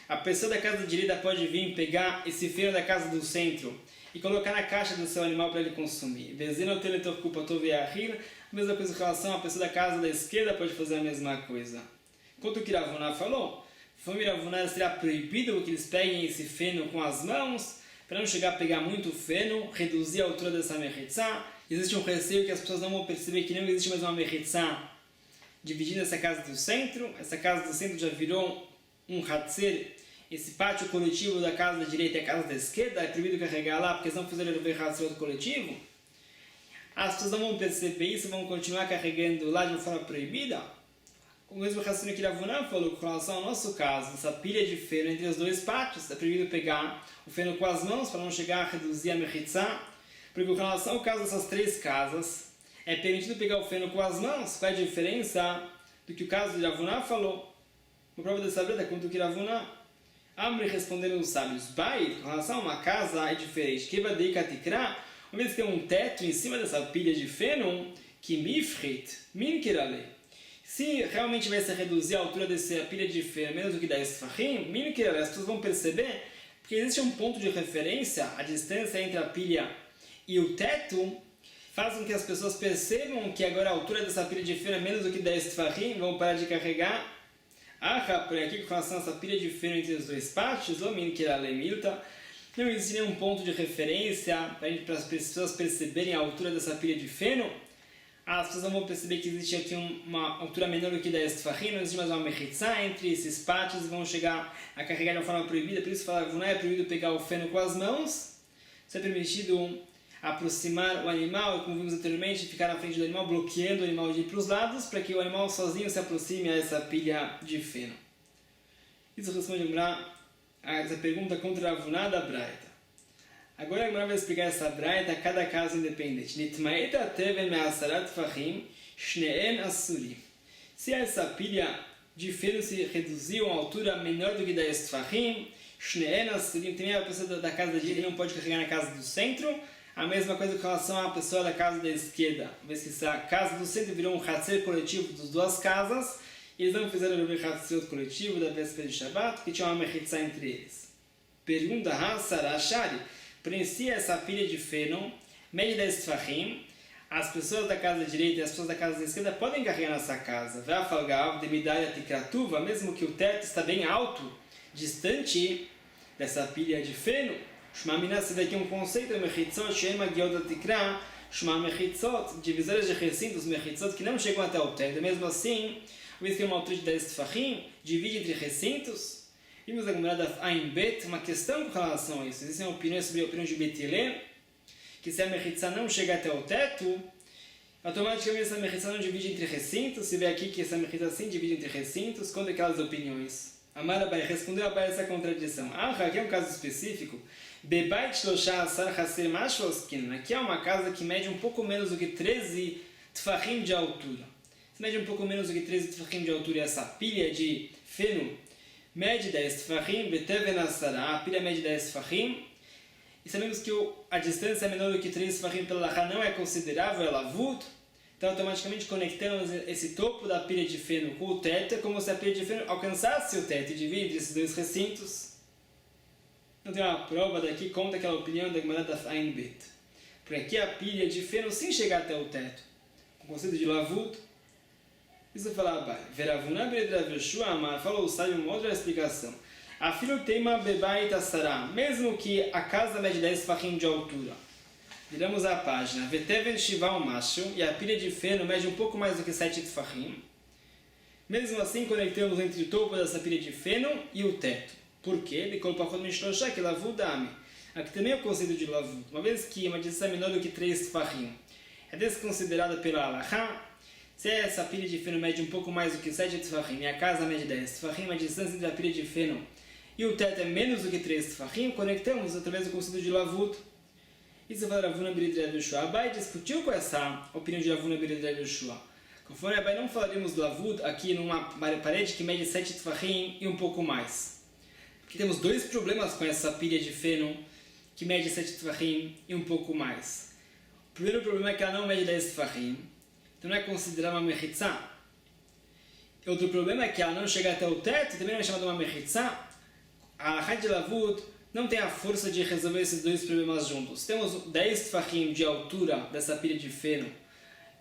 A pessoa da casa da direita pode vir pegar esse feno da casa do centro e colocar na caixa do seu animal para ele consumir. Zenotem etor kupato veyachil. A mesma coisa com relação à pessoa da casa da esquerda pode fazer a mesma coisa. Quanto que Rav Huna falou, Rav Huna será proibido que eles peguem esse feno com as mãos, para não chegar a pegar muito feno, reduzir a altura dessa mechitzá. Existe um receio que as pessoas não vão perceber que não existe mais uma mechitzá dividindo essa casa do centro. Essa casa do centro já virou um hatzer. Esse pátio coletivo da casa da direita e a casa da esquerda é proibido carregar lá, porque eles não fizeram o hatzer coletivo. As pessoas não vão perceber isso, vão continuar carregando lá de uma forma proibida. O mesmo raciocínio que Rav Huna falou com relação ao nosso caso, essa pilha de feno entre os dois pátios, é proibido pegar o feno com as mãos para não chegar a reduzir a mechitzá. Porque com relação ao caso dessas três casas, é permitido pegar o feno com as mãos. Qual é a diferença do que o caso de Rav Huna falou? Uma prova dessa breta, quanto que Rav Huna Amri respondendo os sábios, Bai, com relação a uma casa é diferente. Keva dei katikra, uma vez que tem um teto em cima dessa pilha de feno, que mifrit, min kirale. Se realmente vai se reduzir a altura dessa pilha de feno menos do que 10 tfachim, as pessoas vão perceber, porque existe um ponto de referência, a distância entre a pilha e o teto, faz com que as pessoas percebam que agora a altura dessa pilha de feno é menos do que 10 tfachim, vão parar de carregar. Por aqui, com relação a essa pilha de feno entre os dois pátios, não existe nenhum ponto de referência para as pessoas perceberem a altura dessa pilha de feno. As pessoas não vão perceber que existe aqui uma altura menor do que 10 tfachim, não existe mais uma mechitzá entre esses pátios e vão chegar a carregar de uma forma proibida. Por isso, não é proibido pegar o feno com as mãos, só é permitido aproximar o animal e, como vimos anteriormente, ficar na frente do animal, bloqueando o animal de ir para os lados, para que o animal sozinho se aproxime a essa pilha de feno. Isso responde a essa pergunta contra a Rav Huna da braita. Agora a Gemara vai explicar essa braita a cada caso independente. Nitmaeta teven me'asarat tfachim, shne'en asuri. Se essa pilha de feno se reduziu a uma altura menor do que 10 tfachim, shne'en asuri, também a pessoa da casa da direita não pode carregar na casa do centro. A mesma coisa com relação à pessoa da casa da esquerda. Uma vez que essa casa do centro virou um hatzer coletivo das duas casas, eles não fizeram o hatzer coletivo da véspera de Shabbat, que tinha uma mechitzá entre eles. Pergunta Hassar Ashari. Porém, se essa pilha de feno mede 10 tfachim, as pessoas da casa da direita e as pessoas da casa da esquerda podem carregar nessa casa. Ve'afalgav de midaya tikratuva, mesmo que o teto está bem alto, distante dessa pilha de feno. Shmamina, se daqui um conceito, mechitzot, shema gyoda tikra, shma mechitzot, divisórias de recintos, mechitzot, que não chegam até o teto. Mesmo assim, uma vez que tem uma altura de 10 tfachim, divide entre recintos. Vimos a Gemara da Ain Bet, uma questão com relação a isso. Existem opiniões sobre a opinião de Betilé, que se a mechitzá não chega até o teto, automaticamente essa mechitzá não divide entre recintos. Se vê aqui que essa mechitzá sim divide entre recintos, quando aquelas opiniões? Amar Abai respondeu a essa contradição. Aqui é um caso específico. Bebait shloshah asar haser mashvoskin. Aqui é uma casa que mede um pouco menos do que 13 tfachim de altura. Se mede um pouco menos do que 13 tfachim de altura, e essa pilha de feno mede 10 tfachim, beteven asara, a pilha mede 10 tfachim, e sabemos que a distância é menor do que 3 tfachim pela Lacha não é considerável, é lavut, então automaticamente conectamos esse topo da pilha de feno com o teto, é como se a pilha de feno alcançasse o teto e divide esses dois recintos. Então tem uma prova daqui contra aquela opinião da Gemara da Ain Bet. Porque aqui a pilha de feno sim chega até o teto, com o conceito de lavut. Isso fala Abai. Veravuna Bedra Yeshua Amar, falou o sábio uma outra explicação. Afilo tema bebait asara, mesmo que a casa mede 10 tfachim de altura. Viramos a página. Veteven Shiva o macho, e a pilha de feno mede um pouco mais do que 7 tfachim. Mesmo assim, conectamos entre o topo dessa pilha de feno e o teto. Por quê? De Kolpachot Mishloshah, que lavud dami. Aqui também é o conceito de lavud. Uma vez que uma distância é menor do que 3 tfachim é desconsiderada pela Halachá, se essa pilha de feno mede um pouco mais do que 7 tfachim e a casa mede 10 tfachim, a distância entre a pilha de feno e o teto é menos do que 3 tfachim, conectamos através do conceito de lavud. Isso fala Ravuna Biridrev Yeshua. Abai discutiu com essa opinião de Ravuna Biridrev Yeshua. Conforme Abai, não falaremos do lavud aqui numa parede que mede 7 tfachim e um pouco mais. Porque temos dois problemas com essa pilha de feno que mede 7 tfachim e um pouco mais. O primeiro problema é que ela não mede 10 tfachim, então não é considerada uma mechitzá. Outro problema é que ela não chega até o teto, também não é chamada uma mechitzá. A halachá de lavud não tem a força de resolver esses dois problemas juntos. Temos 10 tfachim de altura dessa pilha de feno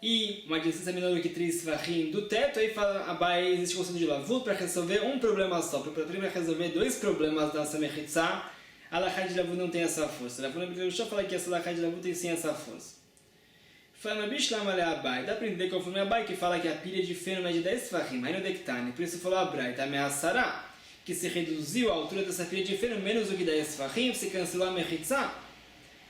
e uma distância menor do que 3 tfachim do teto, aí fala Abai, existe o conceito de lavud para resolver um problema só. Para resolver dois problemas dessa mechitzá, a halachá de lavud não tem essa força. A Ravuna fala que essa halachá de lavud tem sim essa força. Fala Abai, dá para entender conforme Abai que fala que a pilha de feno mede 10 tfachim, aí no dektane, por isso falou Abai, tá ameaçará, que se reduziu a altura dessa pilha de feno menos do que 10 tfachim, se cancelou a mechitzá.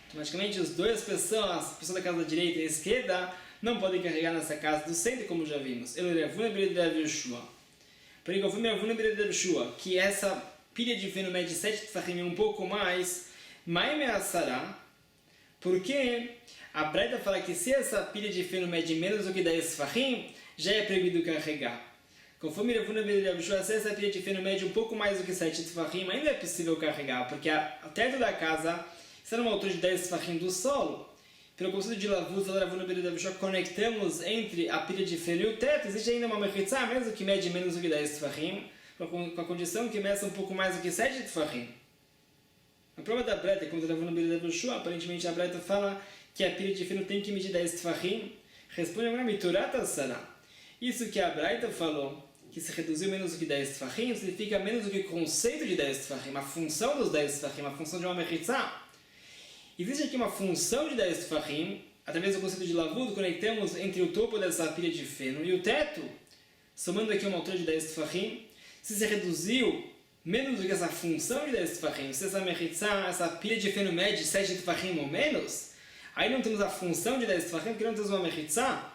Automaticamente as duas pessoas da casa da direita e da esquerda, não podem carregar nessa casa do centro, como já vimos. Ele Ravuna Biridrev Yeshua. Porém, conforme Ravuna Biridrev Yeshua, que essa pilha de feno mede 7 tfachim e um pouco mais, mai meaçará, porque a Braita fala que se essa pilha de feno mede menos do que 10 tfachim, já é proibido carregar. Conforme Ravuna Biridrev Yeshua, se essa pilha de feno mede um pouco mais do que 7 tfachim, ainda é possível carregar, porque o teto da casa está numa altura de 10 tfachim do solo. Pelo conceito de lavud, Ravuna Biridrev Yeshua, conectamos entre a pilha de feno e o teto, existe ainda uma mechitzá, mesmo que mede menos do que 10 tfachim, com a condição que meça um pouco mais do que 7 tfachim. A prova da Braita, contra Ravuna Biridrev Yeshua, aparentemente a Braita fala que a pilha de feno tem que medir 10 tfachim. Responde agora Miturata Sará. Isso que a Braita falou, que se reduziu menos do que 10 tfachim, significa menos do que o conceito de 10 tfachim, a função dos 10 tfachim, a função de uma mechitzá. Existe aqui uma função de 10 tfachim, através do conceito de lavud, conectamos entre o topo dessa pilha de feno e o teto, somando aqui uma altura de 10 tfachim. Se reduziu menos do que essa função de 10 tfachim, se essa mechitzá, essa pilha de feno mede 7 tfachim ou menos, aí não temos a função de 10 tfachim, porque não temos uma mechitzá.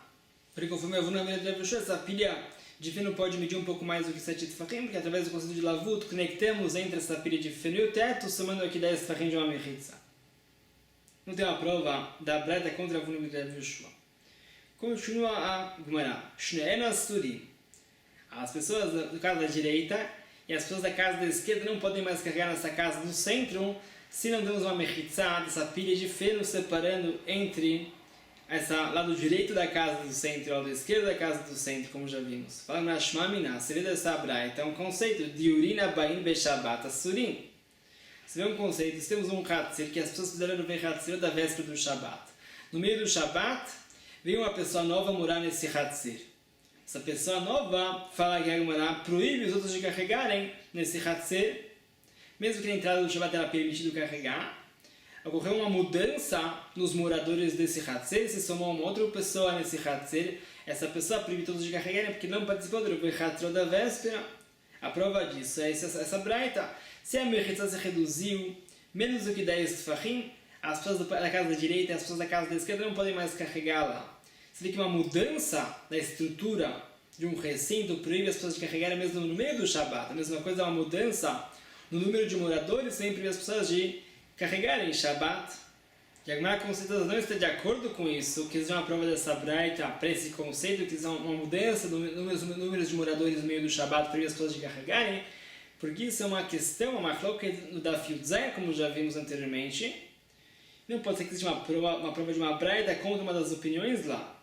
Porque conforme eu vou na verdade, essa pilha de feno pode medir um pouco mais do que 7 tfachim, porque através do conceito de lavud, conectamos entre essa pilha de feno e o teto, somando aqui 10 tfachim de uma mechitzá. Não tem uma prova da Braita contra a Ravuna Biridrev Yeshua. Continua a Gemara. Shne'en asurim. As pessoas da casa da direita e as pessoas da casa da esquerda não podem mais carregar nessa casa do centro se não temos uma mechitzá, dessa pilha de feno separando entre esse lado direito da casa do centro e o lado esquerdo da casa do centro, como já vimos. Fala na Shema Minah, se vê dessa Braita, é um conceito de urina bain beshabat asurim. Se vê um conceito, se temos um Hatzir, que as pessoas fizeram ver Hatzir da véspera do Shabat. No meio do Shabat, veio uma pessoa nova morar nesse Hatzir. Essa pessoa nova fala que a Gemara proíbe os outros de carregarem nesse Hatzir, mesmo que na entrada do Shabat era permitido carregar. Ocorreu uma mudança nos moradores desse Hatzir, se somou uma outra pessoa nesse Hatzir. Essa pessoa proíbe todos de carregarem porque não participou do Hatzir da véspera. A prova disso é essa Braita. Se a mechitzá se reduziu menos do que 10 tfachim, as pessoas da casa da direita e as pessoas da casa da esquerda não podem mais carregar lá. Você vê que uma mudança da estrutura de um recinto proíbe as pessoas de carregarem mesmo no meio do Shabat. A mesma coisa é uma mudança no número de moradores, sempre proíbe as pessoas de carregarem em Shabat. E a Gemara com certeza não está de acordo com isso, que existe uma prova dessa Braita para esse conceito, que existe uma mudança no número de moradores no meio do Shabat proíbe as pessoas de carregarem. Porque isso é uma questão, uma coloca no Daf Yudzai, como já vimos anteriormente. Não pode ser que exista uma prova de uma Braita contra uma das opiniões lá.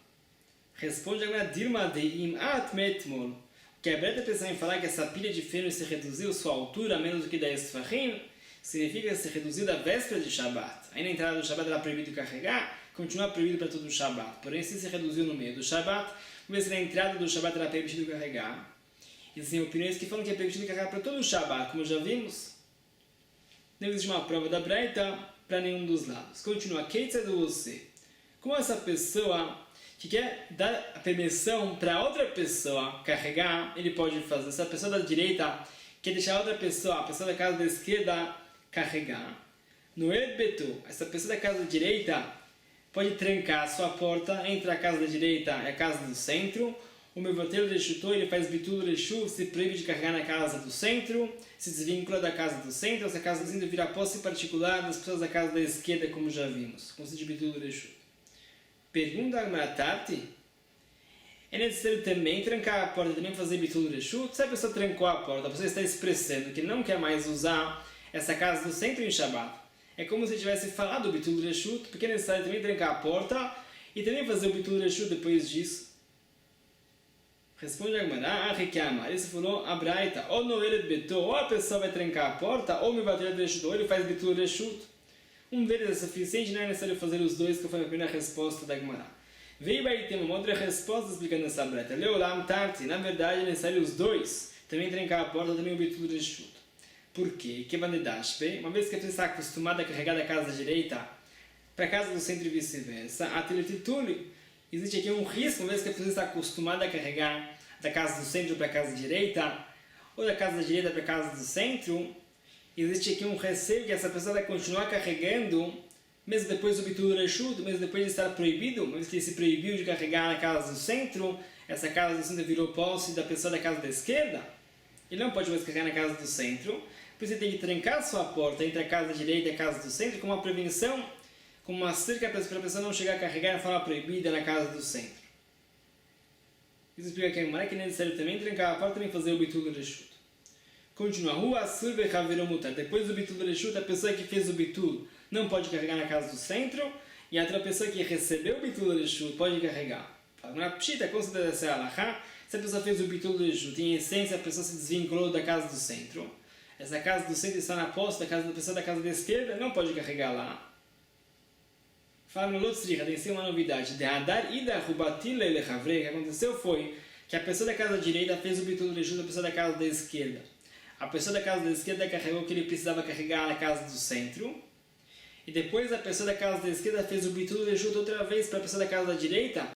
Responde agora Dirma Deim At Metmol. O que a Braita pensa em falar que essa pilha de feno se reduziu sua altura a menos do que 10 tfachim, significa que se reduziu da véspera de Shabat. Aí na entrada do Shabat era proibido carregar, continua proibido para todo o Shabat. Porém, se reduziu no meio do Shabat, vamos ver se na entrada do Shabat era permitido carregar. Existem opiniões que falam que é permitido carregar para todo o Shabat, como já vimos. Não existe uma prova da Braita para nenhum dos lados. Continua, Keitza do você. Como essa pessoa que quer dar a permissão para outra pessoa carregar, ele pode fazer. Se a pessoa da direita quer deixar outra pessoa, a pessoa da casa da esquerda, carregar. No Edbetu, essa pessoa da casa da direita pode trancar a sua porta entre a casa da direita e a casa do centro. O Mevatel Reshuto, ele faz Bitul Reshu, se proíbe de carregar na casa do centro, se desvincula da casa do centro, essa casa do centro vira posse particular das pessoas da casa da esquerda, como já vimos. Conceito de Bitul Reshu. Pergunta a Agmaratati, é necessário também trancar a porta, também fazer Bitul Reshu? Se a pessoa trancou a porta, a pessoa está expressando que não quer mais usar essa casa do centro em Shabbat. É como se tivesse falado o Bitul Reshu, porque é necessário também trancar a porta e também fazer o Bitul Reshu depois disso. Responde a Agmará, ele falou a Braita, ou no Elet Beto, ou a pessoa vai trancar a porta, ou me bater Reshuto, ou ele faz Bitul Reshuto. Um deles é suficiente, não é necessário fazer os dois, que foi a primeira resposta da Agmará. Veio aí tem uma outra resposta explicando essa Braita. Leolam Tarti, na verdade é necessário os dois, também trancar a porta, também o Bitul Reshuto. Por quê? Que uma vez que a pessoa está acostumada a carregar da casa direita para a casa do centro e vice-versa, a teletitule, existe aqui um risco, uma vez que a pessoa está acostumada a carregar da casa do centro para a casa direita, ou da casa direita para a casa do centro, existe aqui um receio que essa pessoa vai continuar carregando, mesmo depois do Bitul Reshut, mesmo depois de estar proibido, uma vez que ele se proibiu de carregar na casa do centro, essa casa do centro virou posse da pessoa da casa da esquerda, ele não pode mais carregar na casa do centro, por isso ele tem que trancar sua porta entre a casa direita e a casa do centro, como uma prevenção, como uma cerca para a pessoa não chegar a carregar de forma proibida na casa do centro. Isso explica que é necessário também trancar a porta e também fazer o Bitul Reshut. Continua. Depois do Bitul Reshut, a pessoa que fez o Bitul não pode carregar na casa do centro, e a outra pessoa que recebeu o Bitul Reshut pode carregar. Na Pshita, considera essa alahá, se a pessoa fez o Bitul Reshut, em essência a pessoa se desvinculou da casa do centro. Essa casa do centro está na posse da casa da pessoa da casa da esquerda, não pode carregar lá. Fala no Lotzricha, tem sim uma novidade. De Hadar Ida Rubatile Lechavre, o que aconteceu foi que a pessoa da casa direita fez o Bitul Reshut da pessoa da casa da esquerda. A pessoa da casa da esquerda carregou o que ele precisava carregar na casa do centro. E depois a pessoa da casa da esquerda fez o Bitul Reshut outra vez para a pessoa da casa da direita.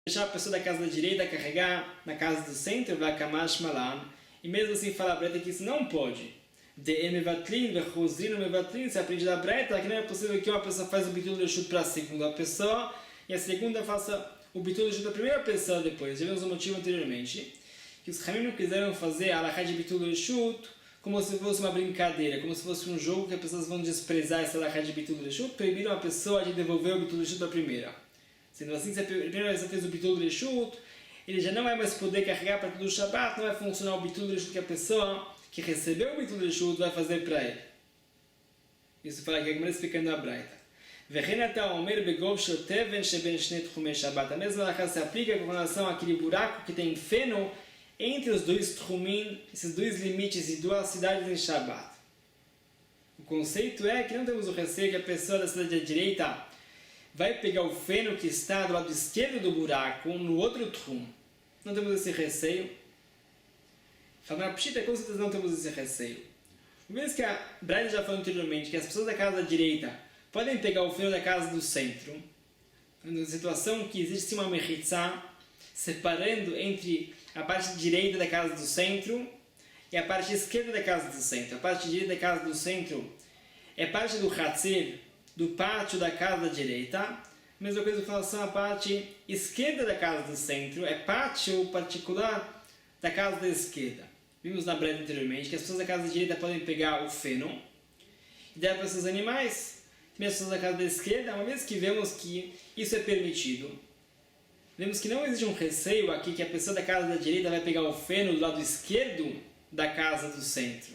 Deixar a pessoa da casa da direita carregar na casa do centro, vai Kamash Malan. E mesmo assim fala a Breta que isso não pode. De Emevatlin, Vechuzrin, Emevatlin, se aprende da Breta, que não é possível que uma pessoa faça o Bitul Reshut para a segunda pessoa e a segunda faça o Bitul Reshut para a primeira pessoa depois. Já vimos o motivo anteriormente. Que os Hamim não quiseram fazer a alahá de Bitul Reshut como se fosse uma brincadeira, como se fosse um jogo que as pessoas vão desprezar essa alahá de Bitul Reshut, proibiram a pessoa de devolver o Bitul Reshut para a primeira. Sendo assim, se a primeira pessoa fez o Bitul Reshut, ele já não vai mais poder carregar para todo o Shabbat, não vai funcionar o Bitul Reshut que a pessoa que recebeu o Bitul Reshut vai fazer para ele. Isso fala aqui, a Gemara explicando a Braita. A mesma alahá se aplica com relação àquele buraco que tem feno entre os dois tchumim, esses dois limites e duas cidades em Shabbat. O conceito é que não temos o receio que a pessoa da cidade da direita vai pegar o feno que está do lado esquerdo do buraco no outro tchum. Não temos esse receio. Falando a Pshita, com certeza não temos esse receio. Uma vez que a Braita já falou anteriormente que as pessoas da casa da direita podem pegar o feno da casa do centro, numa situação que existe uma mechitzá separando entre a parte direita da casa do centro e a parte esquerda da casa do centro. A parte direita da casa do centro é parte do Hatzer, do pátio da casa da direita. Mesma coisa com relação à parte esquerda da casa do centro, é pátio particular da casa da esquerda. Vimos na Breta anteriormente que as pessoas da casa da direita podem pegar o feno e dar para seus animais. Também as pessoas da casa da esquerda, uma vez que vemos que isso é permitido, vemos que não existe um receio aqui que a pessoa da casa da direita vai pegar o feno do lado esquerdo da casa do centro.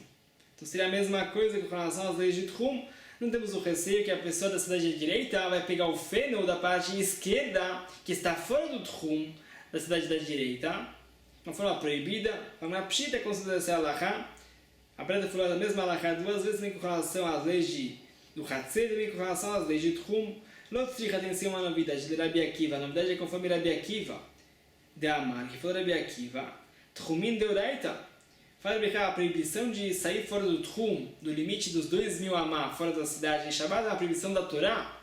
Então seria a mesma coisa com relação às leis de Tchum. Não temos o receio que a pessoa da cidade da direita vai pegar o feno da parte esquerda que está fora do Tchum da cidade da direita. Uma forma proibida. A Pshita considera essa alahá. A Breta falou a mesma alahá duas vezes, nem com relação às leis do Hatzer, nem com relação às leis de Tchum. Lotzricha tem sim uma novidade de Rabi Akiva. A novidade é conforme Rabi Akiva de Amar, que falou Rabi Akiva, Tchumin de Uraita. Fala a proibição de sair fora do Tchum, do limite dos 2.000 amá, fora da cidade, em Shabbat é uma proibição da Torá.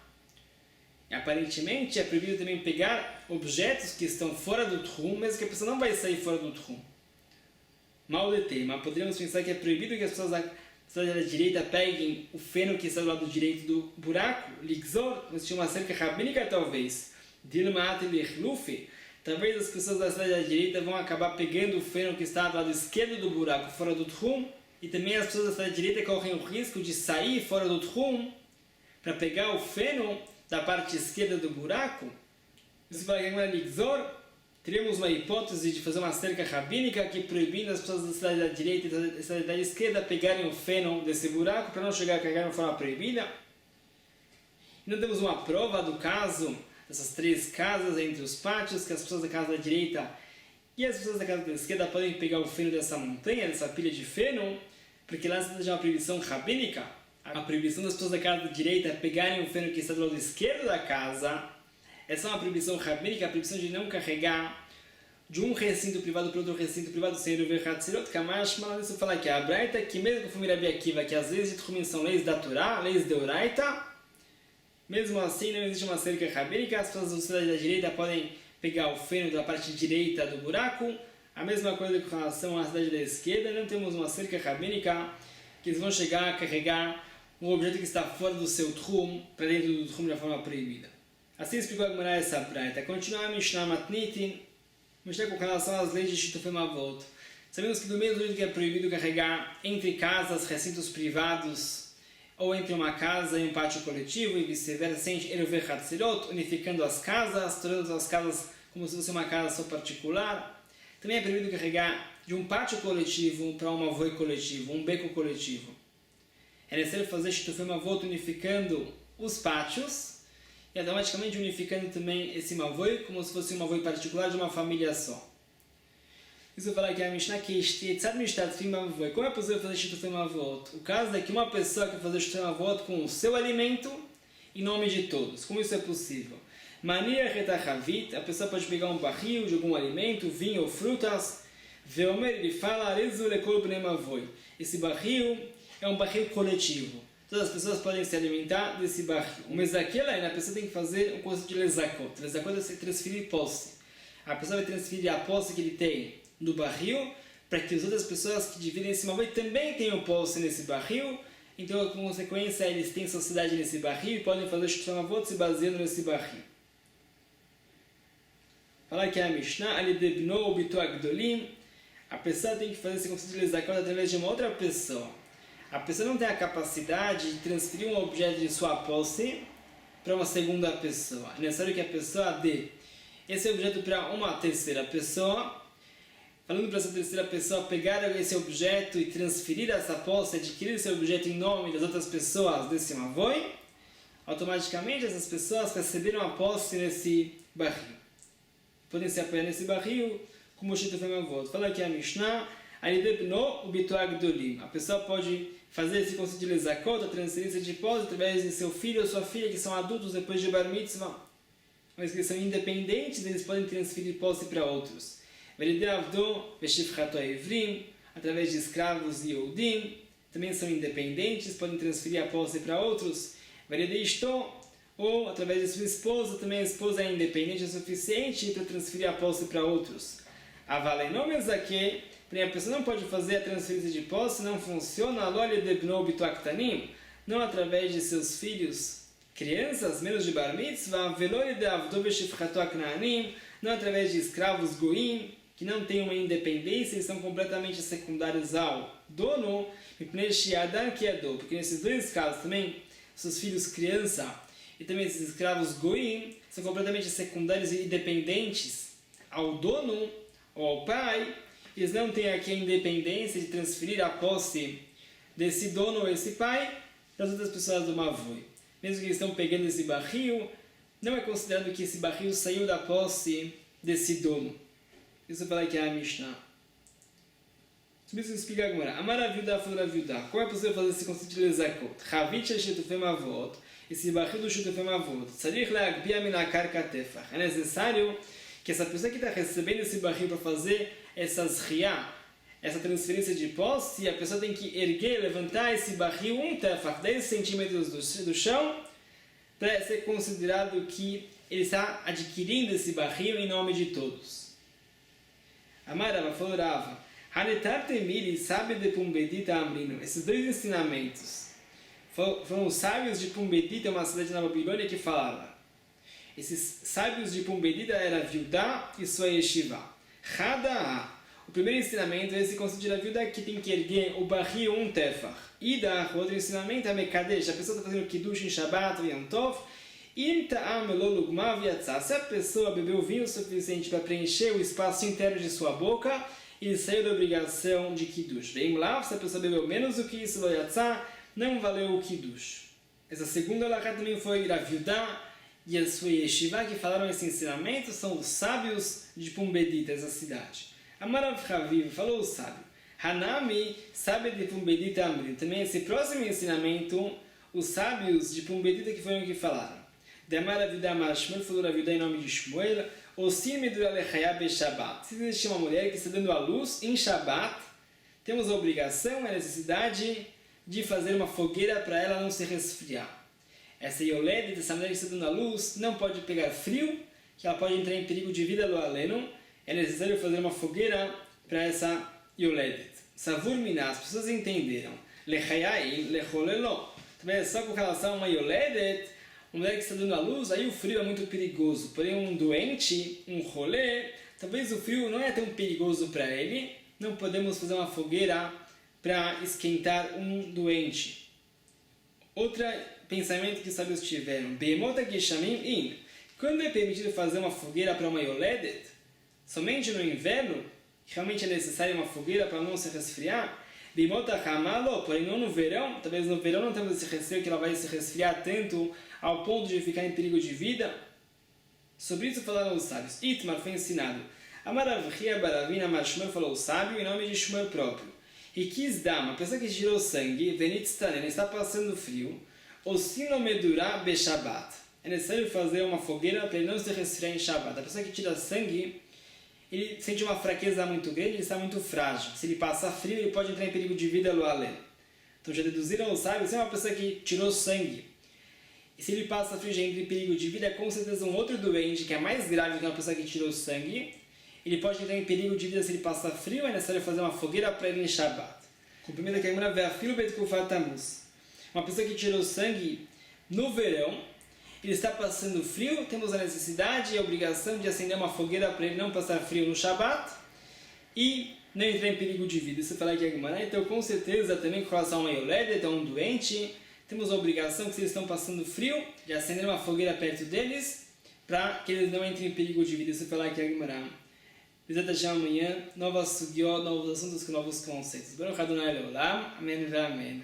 E aparentemente é proibido também pegar objetos que estão fora do Tchum, mesmo que a pessoa não vai sair fora do Tchum. Mal de tema, poderíamos pensar que é proibido que as pessoas da direita peguem o feno que está do lado direito do buraco, Ligzor, mas tinha uma cerca rabínica talvez, Dilmaat Lechlufi. Talvez as pessoas da cidade da direita vão acabar pegando o feno que está do lado esquerdo do buraco, fora do Tchum, e também as pessoas da cidade direita correm o risco de sair fora do Tchum para pegar o feno da parte esquerda do buraco. Isso vai ganhar Ligzor. Teríamos uma hipótese de fazer uma cerca rabínica que proibindo as pessoas da cidade da direita e da cidade da esquerda pegarem o feno desse buraco para não chegar a carregar de forma proibida. E não temos uma prova do caso dessas 3 casas entre os pátios, que as pessoas da casa da direita e as pessoas da casa da esquerda podem pegar o feno dessa montanha, dessa pilha de feno, porque lá já é uma proibição rabínica. A proibição das pessoas da casa da direita pegarem o feno que está do lado esquerdo da casa, essa é uma proibição rabínica, a proibição de não carregar de um recinto privado para outro recinto privado sem o Verhatzirot, Kamash, mas isso fala que a Braita, que mesmo com o Rabi Akiva, que as leis de Tchumim são leis da Torá, leis de Oraita, mesmo assim não existe uma cerca rabínica, as pessoas da cidade da direita podem pegar o feno da parte direita do buraco, a mesma coisa com relação à cidade da esquerda, não temos uma cerca rabínica, que eles vão chegar a carregar um objeto que está fora do seu Tchum, para dentro do Tchum de forma proibida. Assim explicou a Gemara essa Braita. Continua a Mishnah Matnitin, Mishnah com relação às leis de Shitufim Avot. Sabemos que do mesmo jeito que é proibido carregar entre casas, recintos privados, ou entre uma casa e um pátio coletivo, e vice-versa, sem Eruver Hatzirot, unificando as casas, tornando as casas como se fosse uma casa só particular. Também é proibido carregar de um pátio coletivo para um avoi coletivo, um beco coletivo. É necessário fazer Shitufim Avot unificando os pátios, e automaticamente unificando também esse mavoi como se fosse um mavoi particular de uma família só. Isso fala que a Mishnah que como é possível fazer Shitufim Avot? O caso é que uma pessoa quer fazer Shitufim Avot com o seu alimento em nome de todos. Como isso é possível? Mania retachavit, a pessoa pode pegar um barril de algum alimento, vinho ou frutas, veomer, ele fala, esse barril é um barril coletivo. Todas as pessoas podem se alimentar desse barril. O mesaquela, a pessoa tem que fazer um conceito de lezakot. Lezakot é transferir posse. A pessoa vai transferir a posse que ele tem do barril para que as outras pessoas que dividem esse mavoi também tenham posse nesse barril. Então, como consequência, eles têm sociedade nesse barril e podem fazer Shitufim Avot se baseando nesse barril. Falar que a Mishnah, ali debno bitu agdolim, a pessoa tem que fazer esse conceito de lezakot através de uma outra pessoa. A pessoa não tem a capacidade de transferir um objeto de sua posse para uma segunda pessoa. É necessário que a pessoa dê esse objeto para uma terceira pessoa. Falando para essa terceira pessoa pegar esse objeto e transferir essa posse, adquirir esse objeto em nome das outras pessoas desse mavoi, automaticamente essas pessoas receberam a posse nesse barril. Podem se apoiar nesse barril como Shitufim Avot. Fala aqui a Mishnah, a pessoa pode fazer esse conceito de lezakot, a transferência de posse, através de seu filho ou sua filha, que são adultos depois de bar mitzvah. Mas que são independentes, eles podem transferir posse para outros. Através de escravos e Yehudim, também são independentes, podem transferir a posse para outros. Ou através de sua esposa, também a esposa é independente o suficiente para transferir a posse para outros. A pessoa não pode fazer a transferência de posse, não funciona não através de seus filhos, crianças, menos de bar mitzvah, não através de escravos goim, que não têm uma independência e são completamente secundários ao dono, porque nesses dois casos também, seus filhos criança e também esses escravos goim são completamente secundários e independentes ao dono ou ao pai. Eles não têm aqui a independência de transferir a posse desse dono ou esse pai para as outras pessoas do mavoi. Mesmo que eles estão pegando esse barril, não é considerado que esse barril saiu da posse desse dono. Isso fala que é a Mishnah. Isso explica agora. Amaravilda, Furavilda. Como é possível fazer esse conceito de lezakot? Chavit Shitufim Avot. Esse barril do Shitufim Avot. Tzarich le'agbia min ha'karka tefach. É necessário que essa pessoa que está recebendo esse barril para fazer essas riá, essa transferência de posse, a pessoa tem que erguer, levantar esse barril 1 tefach, 10 centímetros do chão, para ser considerado que ele está adquirindo esse barril em nome de todos. Amarava falou Rava, Hanetar Temiri sabe de Pumbedita Amrino. Esses dois ensinamentos foram os sábios de Pumbedita, uma cidade na Babilônia, que falava. Esses sábios de Pumbedita era Viudá e sua Yeshiva. Hada'a. O primeiro ensinamento é esse conceito da Viudá, que tem que erguer o barril 1 tefach. Ida, o outro ensinamento é Mekadesh. A pessoa está fazendo Kiddush em Shabbat ou Yom Tov. Se a pessoa bebeu vinho suficiente para preencher o espaço interno de sua boca, ele saiu da obrigação de Kiddush. Bem lá, se a pessoa bebeu menos do que isso, não valeu o Kiddush. Essa segunda alahá também foi a Viudá e a sua Yeshiva, que falaram esse ensinamento, são os sábios de Pumbedita, essa cidade. Amarav Chaviv falou o sábio. Hanami sabe de Pumbedita Amrim. Também esse próximo ensinamento, os sábios de Pumbedita que foram que falaram. Demara Vidamar Shmuel falou a vida em nome de Shmuel. Se existe uma mulher que está dando a luz em Shabbat, temos a obrigação, a necessidade de fazer uma fogueira para ela não se resfriar. Essa Yoledet, essa mulher que está dando a luz, não pode pegar frio, que ela pode entrar em perigo de vida do aleno. É necessário fazer uma fogueira para essa Yoledet. Savur Miná, as pessoas entenderam. Lechayai, lecholelo. Também é só com relação a uma Yoledet, uma mulher que está dando a luz, aí o frio é muito perigoso. Porém, um doente, um rolê, talvez o frio não é tão perigoso para ele. Não podemos fazer uma fogueira para esquentar um doente. Outro pensamento que os sábios tiveram. Beemota Geshamim in. Quando é permitido fazer uma fogueira para uma Yoledet, somente no inverno, realmente é necessário uma fogueira para não se resfriar. Beemota Hamalo, porém não no verão. Talvez no verão não temos esse receio que ela vai se resfriar tanto ao ponto de ficar em perigo de vida. Sobre isso falaram os sábios. Itmar foi ensinado. Amaravria Baravina Mashmer falou o sábio em nome de Shmuel próprio. E quis dar, uma pessoa que tirou sangue, Venitstan, está passando frio, ou sinomedurá beshabat. É necessário fazer uma fogueira para ele não se resfriar em Shabbat. A pessoa que tira sangue, ele sente uma fraqueza muito grande, ele está muito frágil. Se ele passar frio, ele pode entrar em perigo de vida no além. Então já deduziram os sábios, se é uma pessoa que tirou sangue, e se ele passa frio, já entra em perigo de vida, é com certeza um outro doente, que é mais grave do que uma pessoa que tirou sangue. Ele pode entrar em perigo de vida se ele passar frio, é necessário fazer uma fogueira para ele em Shabbat. Cumprimento que a Gemara vê a filo betkufatamus. Uma pessoa que tirou sangue no verão, ele está passando frio, temos a necessidade e a obrigação de acender uma fogueira para ele não passar frio no Shabbat e não entrar em perigo de vida. Isso fala aqui a Gemara. Então, com certeza, também com relação a uma Yoledet, a um doente, temos a obrigação que se eles estão passando frio, de acender uma fogueira perto deles para que eles não entrem em perigo de vida. Isso fala aqui a Gemara. Bezat Hashem amanhã, novas sugiot, novos assuntos com novos conceitos. Baruch Adonai Leolam. Amém e amém.